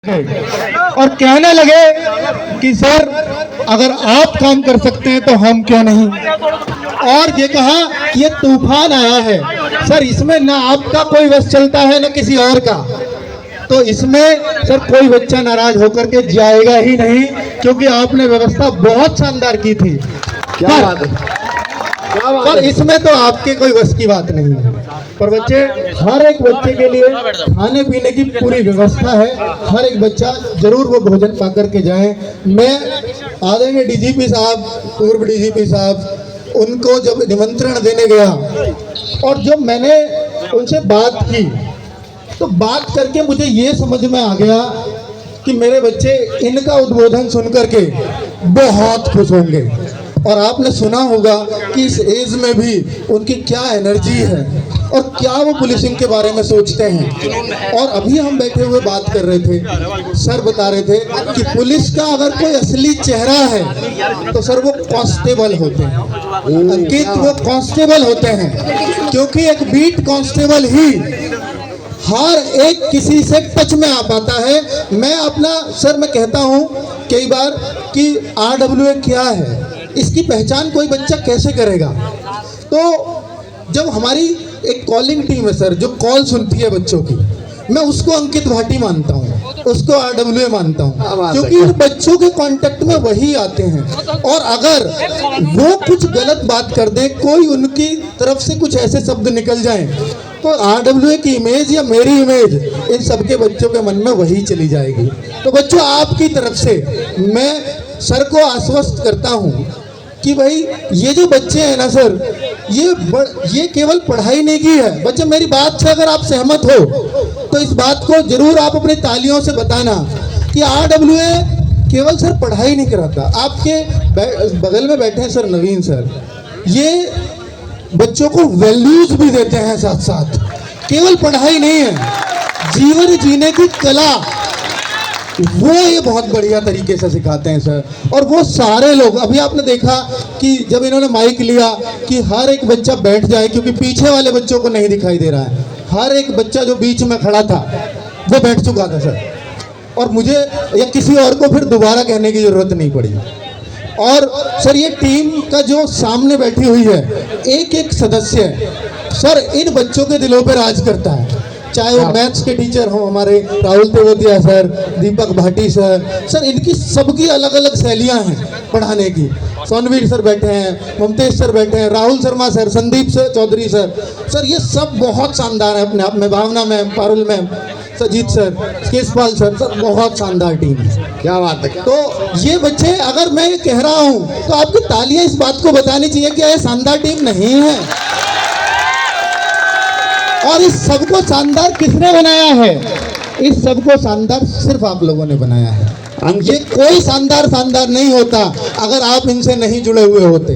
और कहने लगे कि सर अगर आप काम कर सकते हैं तो हम क्यों नहीं। और ये कहा कि ये तूफान आया है सर, इसमें ना आपका कोई बस चलता है ना किसी और का, तो इसमें सर कोई बच्चा नाराज होकर के जाएगा ही नहीं, क्योंकि आपने व्यवस्था बहुत शानदार की थी। क्या बात है, क्या बात पर है। इसमें तो आपके कोई बस की बात नहीं है। पर बच्चे, हर एक बच्चे के लिए खाने पीने की पूरी व्यवस्था है, हर एक बच्चा जरूर वो भोजन पा करके जाए। मैं आदरणीय डीजीपी साहब, पूर्व डीजीपी साहब, उनको जब निमंत्रण देने गया और जब मैंने उनसे बात की तो बात करके मुझे ये समझ में आ गया कि मेरे बच्चे इनका उद्बोधन सुन करके बहुत खुश होंगे। और आपने सुना होगा कि इस एज में भी उनकी क्या एनर्जी है और क्या वो पुलिसिंग के बारे में सोचते हैं। और अभी हम बैठे हुए बात कर रहे थे, सर बता रहे थे कि पुलिस का अगर कोई असली चेहरा है तो सर वो कांस्टेबल होते हैं। अंकित, वो कांस्टेबल होते हैं, क्योंकि एक बीट कांस्टेबल ही हर एक किसी से टच में आ पाता है। मैं अपना सर मैं कहता हूँ कई बार कि RWA क्या है, इसकी पहचान कोई बच्चा कैसे करेगा। तो जब हमारी एक कॉलिंग टीम है सर, जो कॉल सुनती है बच्चों की, मैं उसको अंकित भाटी मानता हूँ, उसको RWA मानता हूँ, क्योंकि उन बच्चों के कांटेक्ट में वही आते हैं। और अगर वो कुछ गलत बात कर दे, कोई उनकी तरफ से कुछ ऐसे शब्द निकल जाएं, तो RWA की इमेज या मेरी इमेज इन सबके बच्चों के मन में वही चली जाएगी। तो बच्चों, आपकी तरफ से मैं सर को आश्वस्त करता हूँ कि भाई ये जो बच्चे हैं ना सर, ये केवल पढ़ाई नहीं की है। बच्चे, मेरी बात से अगर आप सहमत हो तो इस बात को जरूर आप अपनी तालियों से बताना कि RWA केवल सर पढ़ाई नहीं कराता। आपके बगल में बैठे हैं सर नवीन सर, ये बच्चों को वैल्यूज भी देते हैं साथ साथ, केवल पढ़ाई नहीं है, जीवन जीने की कला वो ये बहुत बढ़िया तरीके से सिखाते हैं सर। और वो सारे लोग, अभी आपने देखा कि जब इन्होंने माइक लिया कि हर एक बच्चा बैठ जाए, क्योंकि पीछे वाले बच्चों को नहीं दिखाई दे रहा है, हर एक बच्चा जो बीच में खड़ा था वो बैठ चुका था सर, और मुझे या किसी और को फिर दोबारा कहने की जरूरत नहीं पड़ी। और सर ये टीम का जो सामने बैठी हुई है एक एक सदस्य सर इन बच्चों के दिलों पर राज करता है, चाहे वो मैथ्स के टीचर हो हमारे राहुल तेवतिया सर, दीपक भाटी सर, इनकी सबकी अलग अलग शैलियां हैं पढ़ाने की। सोनवीर सर बैठे हैं, ममतेश सर बैठे हैं, Rahul Sharma sir, Sandeep sir, Chaudhary sir, ये सब बहुत शानदार है अपने आप में। Bhavna ma'am, Parul ma'am, Sajeet sir, Keshpal sir, बहुत शानदार टीम है। क्या बात है। तो ये बच्चे, अगर मैं ये कह रहा हूँ तो आपकी तालियां इस बात को बतानी चाहिए कि ये शानदार टीम नहीं है। और इस सबको शानदार किसने बनाया है? इस सबको शानदार सिर्फ आप लोगों ने बनाया है। ये कोई शानदार नहीं होता अगर आप इनसे नहीं जुड़े हुए होते।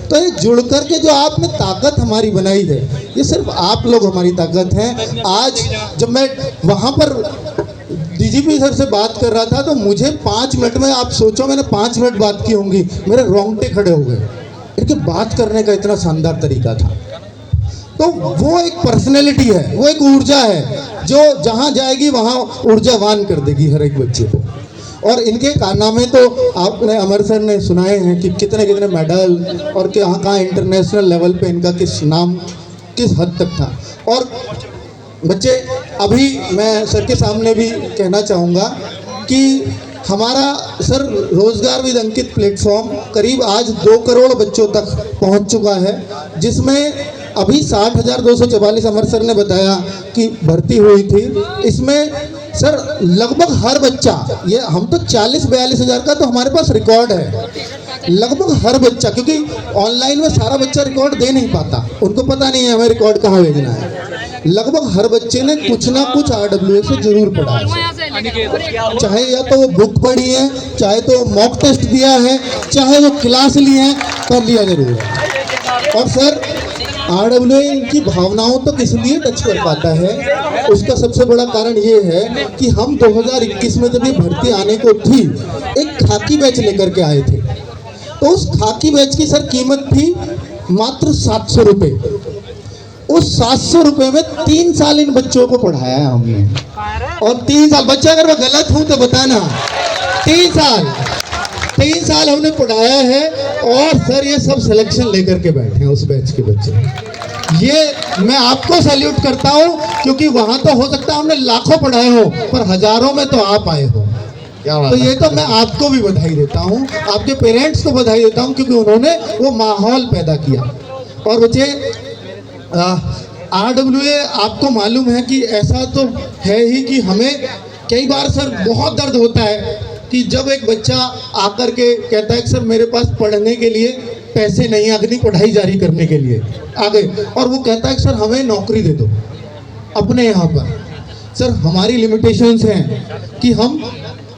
तो ये जुड़ करके जो आपने ताकत हमारी बनाई है, ये सिर्फ आप लोग हमारी ताकत हैं। आज जब मैं वहाँ पर डीजीपी सर से बात कर रहा था तो मुझे 5 मिनट में, आप सोचो मैंने 5 मिनट बात की होंगी, मेरे रोंगटे खड़े हो गए। इनके बात करने का इतना शानदार तरीका था। तो वो एक पर्सनैलिटी है, वो एक ऊर्जा है जो जहाँ जाएगी वहाँ ऊर्जावान कर देगी हर एक बच्चे को। और इनके कारनामे तो आपने, अमर सर ने सुनाए हैं कि कितने कितने मेडल और कहाँ इंटरनेशनल लेवल पे इनका किस नाम किस हद तक था। और बच्चे, अभी मैं सर के सामने भी कहना चाहूँगा कि हमारा सर रोजगार विद अंकित प्लेटफॉर्म करीब आज 2 करोड़ बच्चों तक पहुंच चुका है, जिसमें अभी 60,244 अमर सर ने बताया कि भर्ती हुई थी। इसमें सर लगभग हर बच्चा, ये हम तो 40-42 हज़ार का तो हमारे पास रिकॉर्ड है, लगभग हर बच्चा, क्योंकि ऑनलाइन में सारा बच्चा रिकॉर्ड दे नहीं पाता, उनको पता नहीं है हमें रिकॉर्ड कहाँ भेजना है। लगभग हर बच्चे ने कुछ ना कुछ RWA से जरूर पढ़ा है, चाहे या तो वो बुक पढ़ी है, चाहे तो मॉक टेस्ट दिया है, चाहे वो क्लास ली है, पर लिया जरूर है। और सर RWA इनकी भावनाओं तो किस लिए टच कर पाता है, उसका सबसे बड़ा कारण ये है कि हम 2021 में जब ये भर्ती आने को थी, एक खाकी बैच लेकर के आए थे। तो उस खाकी बैच की सर कीमत थी मात्र 700 रुपये। उस 700 रुपये में 3 साल इन बच्चों को पढ़ाया है हमने। और 3 साल, बच्चा अगर मैं गलत हूं तो बताना। 3 साल हमने पढ़ाया है और सर ये सब सिलेक्शन लेकर के बैठे हैं उस बैच के बच्चे। ये मैं आपको सैल्यूट करता हूं, क्योंकि वहां तो हो सकता है हमने लाखों पढ़ाए हो, पर हजारों में तो आप आए हो। क्या बात तो ये तो मैं आपको भी बधाई देता हूँ, आपके पेरेंट्स को बधाई देता हूँ, क्योंकि उन्होंने वो माहौल पैदा किया। और बच्चे RWA आपको मालूम है कि ऐसा तो है ही कि हमें कई बार सर बहुत दर्द होता है कि जब एक बच्चा आकर के कहता है कि सर मेरे पास पढ़ने के लिए पैसे नहीं है, अगली पढ़ाई जारी करने के लिए आगे, और वो कहता है कि सर हमें नौकरी दे दो अपने यहाँ पर। सर हमारी लिमिटेशंस हैं कि हम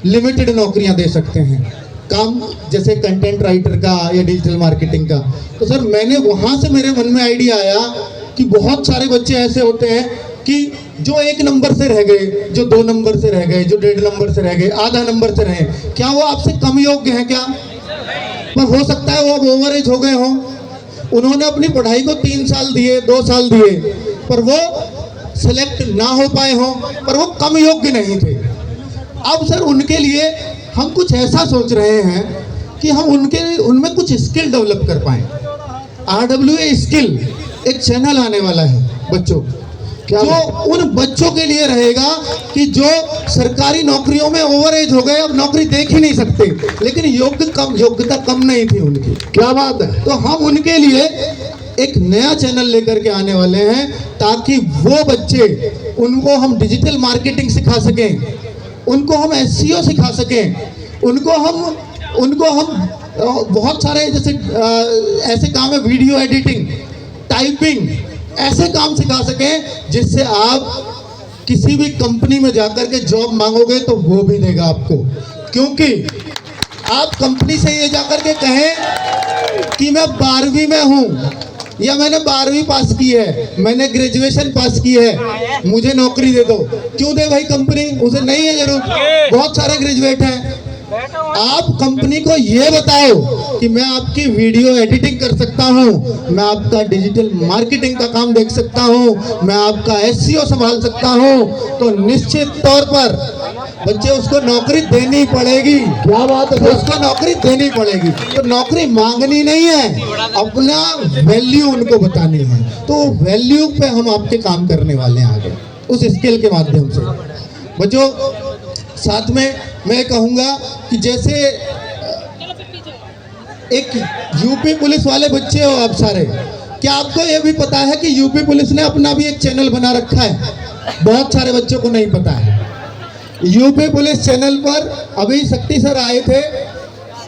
लिमिटेड नौकरियां दे सकते हैं, काम जैसे कंटेंट राइटर का या डिजिटल मार्केटिंग का। तो सर मैंने वहाँ से मेरे मन में आइडिया आया कि बहुत सारे बच्चे ऐसे होते हैं कि जो 1 नंबर से रह गए, जो 2 नंबर से रह गए, जो 1.5 नंबर से रह गए, आधा नंबर से रहे, क्या वो आपसे कम योग्य हैं क्या? पर हो सकता है वो अब ओवर एज हो गए हों, उन्होंने अपनी पढ़ाई को 3 साल दिए, 2 साल दिए, पर वो सिलेक्ट ना हो पाए हों, पर वो कम योग्य नहीं थे। अब सर उनके लिए हम कुछ ऐसा सोच रहे हैं कि हम उनमें कुछ स्किल डेवलप कर पाएं। RWA स्किल एक चैनल आने वाला है बच्चों, जो उन बच्चों के लिए रहेगा कि जो सरकारी नौकरियों में ओवर एज हो गए, अब नौकरी देख ही नहीं सकते, लेकिन योग्यता कम नहीं थी उनकी। क्या बात है। तो हम उनके लिए एक नया चैनल लेकर के आने वाले हैं, ताकि वो बच्चे, उनको हम डिजिटल मार्केटिंग सिखा सकें, उनको हम SEO सिखा सकें, उनको हम बहुत सारे जैसे ऐसे काम है, वीडियो एडिटिंग, टाइपिंग, ऐसे काम सिखा सकें जिससे आप किसी भी कंपनी में जाकर के जॉब मांगोगे तो वो भी देगा आपको। क्योंकि आप कंपनी से ये जाकर के कहें कि मैं 12वीं में हूँ या मैंने 12वीं पास की है, मैंने ग्रेजुएशन पास की है, मुझे नौकरी दे दो, क्यों दे भाई कंपनी? उसे नहीं है जरूर, बहुत सारे ग्रेजुएट हैं। आप कंपनी को ये बताओ कि मैं आपकी वीडियो एडिटिंग कर सकता हूँ, मैं आपका डिजिटल मार्केटिंग का काम देख सकता हूँ, मैं आपका SEO संभाल सकता हूँ, तो निश्चित तौर पर बच्चे उसको नौकरी देनी पड़ेगी। क्या बात है। उसको नौकरी देनी पड़ेगी। तो नौकरी मांगनी नहीं है, अपना वैल्यू उनको बतानी है। तो वैल्यू पे हम आपके काम करने वाले हैं आगे उस स्किल के माध्यम से। बच्चों साथ में मैं कहूँगा कि जैसे एक यूपी पुलिस वाले बच्चे हो आप सारे, क्या आपको ये भी पता है कि यूपी पुलिस ने अपना भी एक चैनल बना रखा है? बहुत सारे बच्चों को नहीं पता है। यूपी पुलिस चैनल पर अभी शक्ति सर आए थे,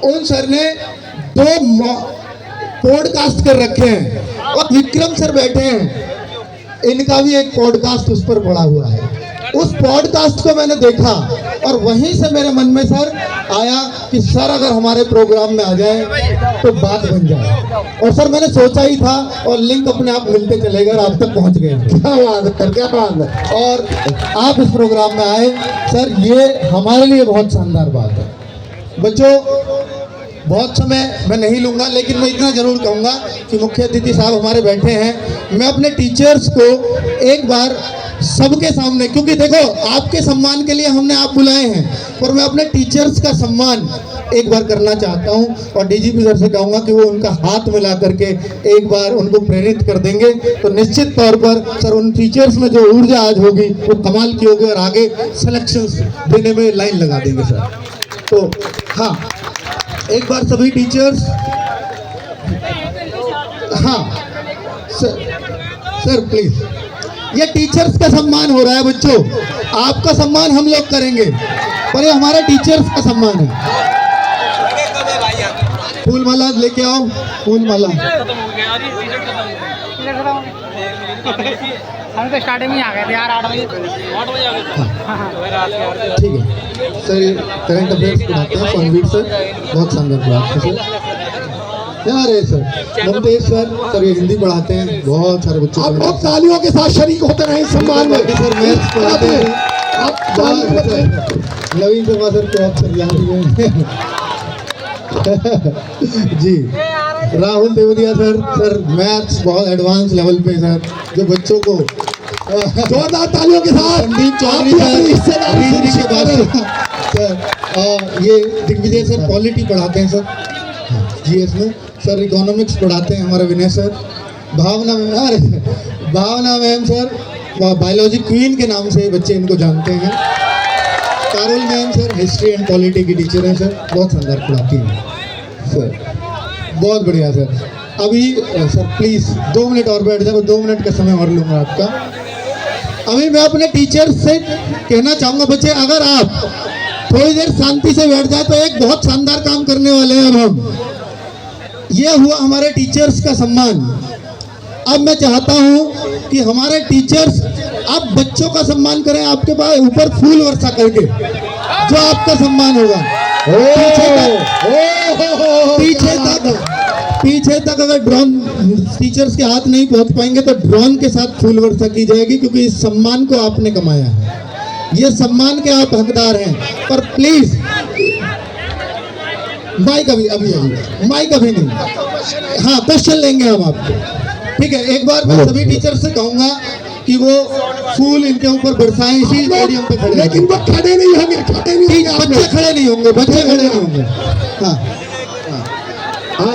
उन सर ने 2 पॉडकास्ट कर रखे हैं, और विक्रम सर बैठे हैं, इनका भी एक पॉडकास्ट उस पर पड़ा हुआ है। उस पॉडकास्ट को मैंने देखा और वहीं से मेरे मन में सर आया कि सर अगर हमारे प्रोग्राम में आ जाए तो बात बन जाए। और सर मैंने सोचा ही था, और लिंक अपने आप मिलते चलेगा, आप तक पहुंच गए। क्या बात है, क्या बात है। और आप इस प्रोग्राम में आए सर, ये हमारे लिए बहुत शानदार बात है। बच्चों बहुत समय मैं नहीं लूँगा, लेकिन मैं इतना ज़रूर कहूँगा कि मुख्य अतिथि साहब हमारे बैठे हैं, मैं अपने टीचर्स को एक बार सबके सामने, क्योंकि देखो आपके सम्मान के लिए हमने आप बुलाए हैं, पर मैं अपने टीचर्स का सम्मान एक बार करना चाहता हूं, और DGP सर से कहूँगा कि वो उनका हाथ मिला करके एक बार उनको प्रेरित कर देंगे, तो निश्चित तौर पर सर उन टीचर्स में जो ऊर्जा आज होगी वो कमाल की होगी, और आगे सिलेक्शंस देने में लाइन लगा देंगे सर। तो हाँ, एक बार सभी टीचर्स, हाँ सर प्लीज, ये टीचर्स का सम्मान हो रहा है बच्चों, आपका सम्मान हम लोग करेंगे, पर ये हमारे टीचर्स का सम्मान है। फूल माला लेके आओ, फूल माला। हम तो स्टार्टिंग में आ गए थे यार, 8 बजे आ गए थे। ठीक है सर, करंट अफेयर्स पढ़ाते हैं फनवीर सर, बहुत शानदार पढ़ाते हैं सर। यार है सर ममतेज सर ये हिंदी पढ़ाते हैं, बहुत सारे बच्चों आप बहुत तालियों के साथ शरीक होते रहे सम्मान में। सर मैथ्स पढ़ाते हैं, नवीन शर्मा सर को आप सर यहाँ भी जी। राहुल देवरिया सर मैथ्स बहुत एडवांस लेवल पे सर, जो बच्चों को जोरदार तालियों के साथ संदीप चौधरी आप भी सर अपनी हिस्सेदारी रीजनिंग के सुनिश्चित बाद करें। सर ये दिग्विजय सर पॉलिटी पढ़ाते हैं सर जीएस में, सर इकोनॉमिक्स पढ़ाते हैं हमारे विनय सर, भावना मैम, अरे भावना मैम सर बायोलॉजी क्वीन के नाम से बच्चे इनको जानते हैं। Carol ma'am sir history and polity की टीचर हैं सर, बहुत शानदार पढ़ाती हैं सर, बहुत बढ़िया सर। अभी सर प्लीज़ 2 मिनट और बैठ जाओ, 2 मिनट का समय और लूँगा आपका। अभी मैं अपने टीचर से कहना चाहूँगा बच्चे, अगर आप थोड़ी देर शांति से बैठ जाए तो एक बहुत शानदार काम करने वाले हैं अब हम। ये हुआ हमारे टीचर्स का सम्मान। अब मैं चाहता हूँ कि हमारे टीचर्स आप बच्चों का सम्मान करें, आपके पास ऊपर फूल वर्षा करके, जो आपका सम्मान होगा। पीछे तक अगर ड्रोन टीचर्स के हाथ नहीं पहुंच पाएंगे तो ड्रोन के साथ फूल वर्षा की जाएगी, क्योंकि इस सम्मान को आपने कमाया है, ये सम्मान के आप हकदार हैं। पर प्लीज माइक अभी माइक अभी नहीं, हाँ क्वेश्चन लेंगे हम आपको, ठीक है। एक बार मैं सभी टीचर से कहूंगा कि वो फूल इनके ऊपर बरसाएं इसी स्टेडियम पे खड़े, लेकिन वो खड़े नहीं होंगे, बच्चे खड़े नहीं होंगे, हाँ हाँ